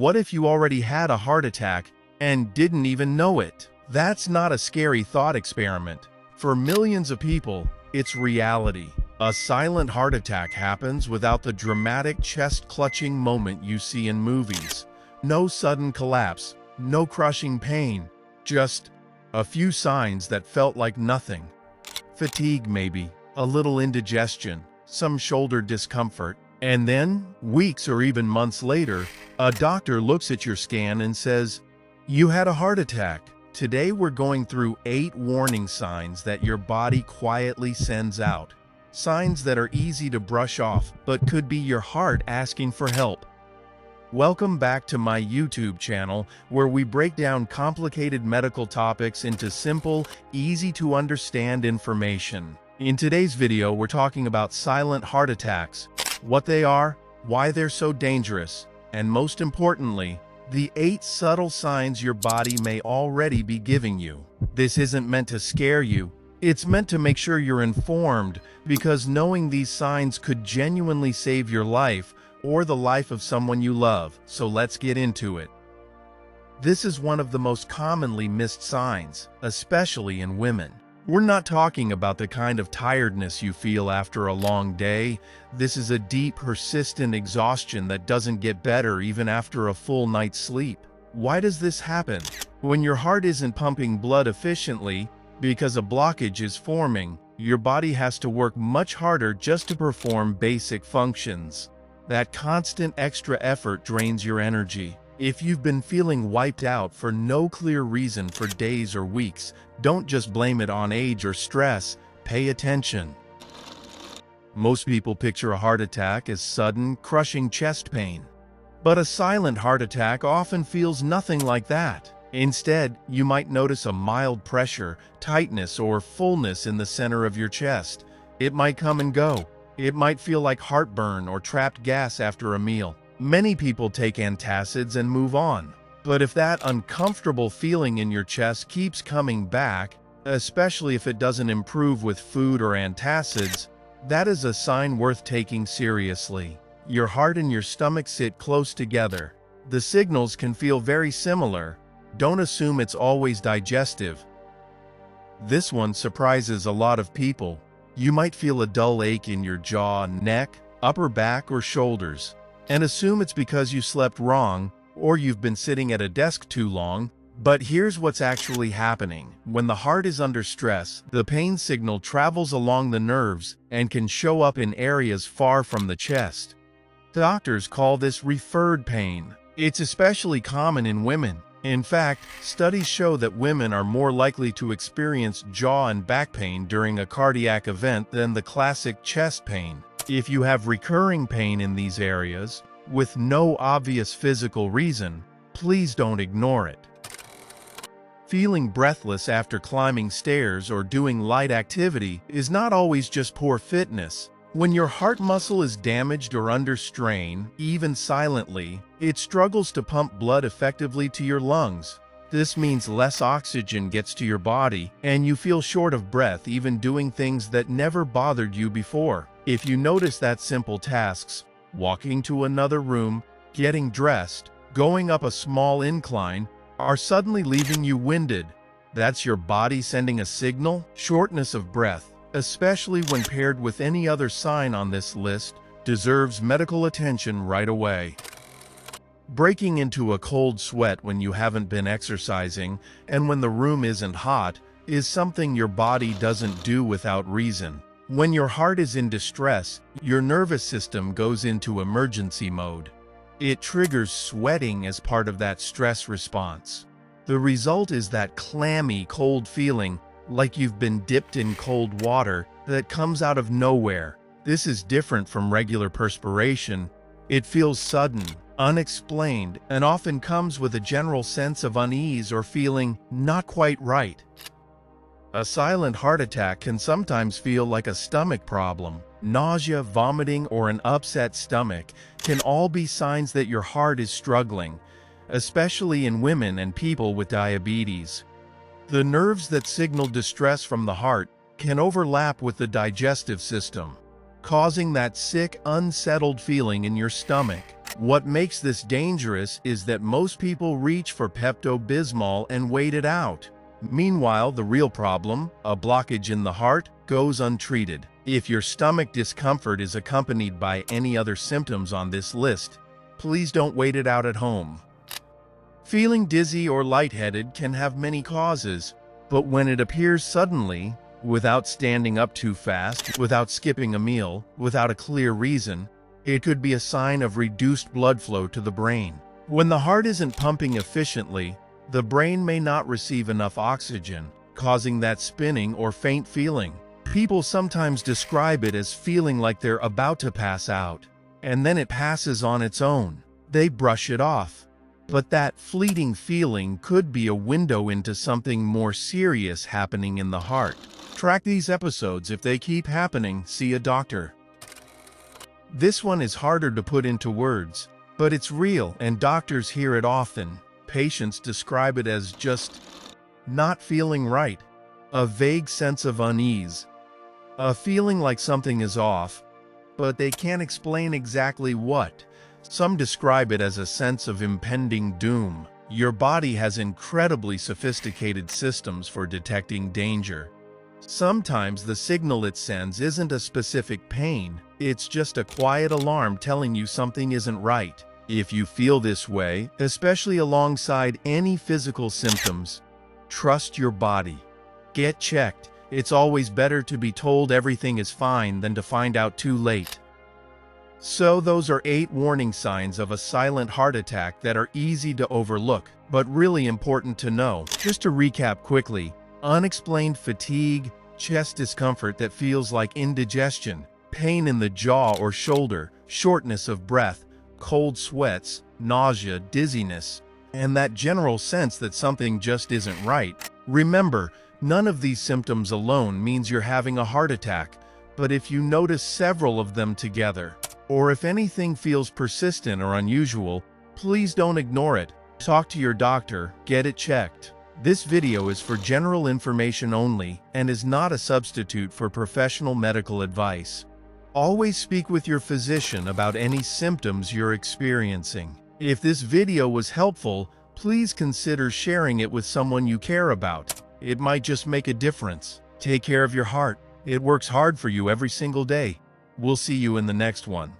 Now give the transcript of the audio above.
what if you already had a heart attack and didn't even know it? That's not a scary thought experiment. For millions of people, it's reality. A silent heart attack happens without the dramatic chest-clutching moment you see in movies. No sudden collapse, no crushing pain, just a few signs that felt like nothing. Fatigue maybe, a little indigestion, some shoulder discomfort, and then, weeks or even months later, a doctor looks at your scan and says, "You had a heart attack." Today we're going through 8 warning signs that your body quietly sends out. Signs that are easy to brush off, but could be your heart asking for help. Welcome back to my YouTube channel, where we break down complicated medical topics into simple, easy-to-understand information. In today's video, we're talking about silent heart attacks, what they are, why they're so dangerous, and most importantly, the 8 subtle signs your body may already be giving you. This isn't meant to scare you. It's meant to make sure you're informed, because knowing these signs could genuinely save your life or the life of someone you love. So let's get into it. This is one of the most commonly missed signs, especially in women. We're not talking about the kind of tiredness you feel after a long day. This is a deep, persistent exhaustion that doesn't get better even after a full night's sleep. Why does this happen? When your heart isn't pumping blood efficiently, because a blockage is forming, your body has to work much harder just to perform basic functions. That constant extra effort drains your energy. If you've been feeling wiped out for no clear reason for days or weeks, don't just blame it on age or stress. Pay attention. Most people picture a heart attack as sudden, crushing chest pain. But a silent heart attack often feels nothing like that. Instead, you might notice a mild pressure, tightness, or fullness in the center of your chest. It might come and go. It might feel like heartburn or trapped gas after a meal. Many people take antacids and move on. But if that uncomfortable feeling in your chest keeps coming back, especially if it doesn't improve with food or antacids, that is a sign worth taking seriously. Your heart and your stomach sit close together. The signals can feel very similar. Don't assume it's always digestive. This one surprises a lot of people. You might feel a dull ache in your jaw, neck, upper back, or shoulders, and assume it's because you slept wrong or you've been sitting at a desk too long. But here's what's actually happening. When the heart is under stress, the pain signal travels along the nerves and can show up in areas far from the chest. Doctors call this referred pain. It's especially common in women. In fact, studies show that women are more likely to experience jaw and back pain during a cardiac event than the classic chest pain. If you have recurring pain in these areas, with no obvious physical reason, please don't ignore it. Feeling breathless after climbing stairs or doing light activity is not always just poor fitness. When your heart muscle is damaged or under strain, even silently, it struggles to pump blood effectively to your lungs. This means less oxygen gets to your body, and you feel short of breath even doing things that never bothered you before. If you notice that simple tasks, walking to another room, getting dressed, going up a small incline, are suddenly leaving you winded, that's your body sending a signal. Shortness of breath, especially when paired with any other sign on this list, deserves medical attention right away. Breaking into a cold sweat when you haven't been exercising and when the room isn't hot is something your body doesn't do without reason. When your heart is in distress, your nervous system goes into emergency mode. It triggers sweating as part of that stress response. The result is that clammy, cold feeling, like you've been dipped in cold water, that comes out of nowhere. This is different from regular perspiration. It feels sudden, unexplained, and often comes with a general sense of unease or feeling not quite right. A silent heart attack can sometimes feel like a stomach problem. Nausea, vomiting, or an upset stomach can all be signs that your heart is struggling, especially in women and people with diabetes. The nerves that signal distress from the heart can overlap with the digestive system, causing that sick, unsettled feeling in your stomach. What makes this dangerous is that most people reach for Pepto-Bismol and wait it out. Meanwhile, the real problem, a blockage in the heart, goes untreated. If your stomach discomfort is accompanied by any other symptoms on this list, please don't wait it out at home. Feeling dizzy or lightheaded can have many causes, but when it appears suddenly, without standing up too fast, without skipping a meal, without a clear reason, it could be a sign of reduced blood flow to the brain. When the heart isn't pumping efficiently, the brain may not receive enough oxygen, causing that spinning or faint feeling. People sometimes describe it as feeling like they're about to pass out, and then it passes on its own. They brush it off. But that fleeting feeling could be a window into something more serious happening in the heart. Track these episodes. If they keep happening, see a doctor. This one is harder to put into words, but it's real and doctors hear it often. Patients describe it as just not feeling right, a vague sense of unease, a feeling like something is off, but they can't explain exactly what. Some describe it as a sense of impending doom. Your body has incredibly sophisticated systems for detecting danger. Sometimes the signal it sends isn't a specific pain, it's just a quiet alarm telling you something isn't right. If you feel this way, especially alongside any physical symptoms, trust your body. Get checked. It's always better to be told everything is fine than to find out too late. So those are 8 warning signs of a silent heart attack that are easy to overlook, but really important to know. Just to recap quickly, unexplained fatigue, chest discomfort that feels like indigestion, pain in the jaw or shoulder, shortness of breath, cold sweats, nausea, dizziness, and that general sense that something just isn't right. Remember, none of these symptoms alone means you're having a heart attack, but if you notice several of them together, or if anything feels persistent or unusual, please don't ignore it. Talk to your doctor, get it checked. This video is for general information only and is not a substitute for professional medical advice. Always speak with your physician about any symptoms you're experiencing. If this video was helpful, please consider sharing it with someone you care about. It might just make a difference. Take care of your heart. It works hard for you every single day. We'll see you in the next one.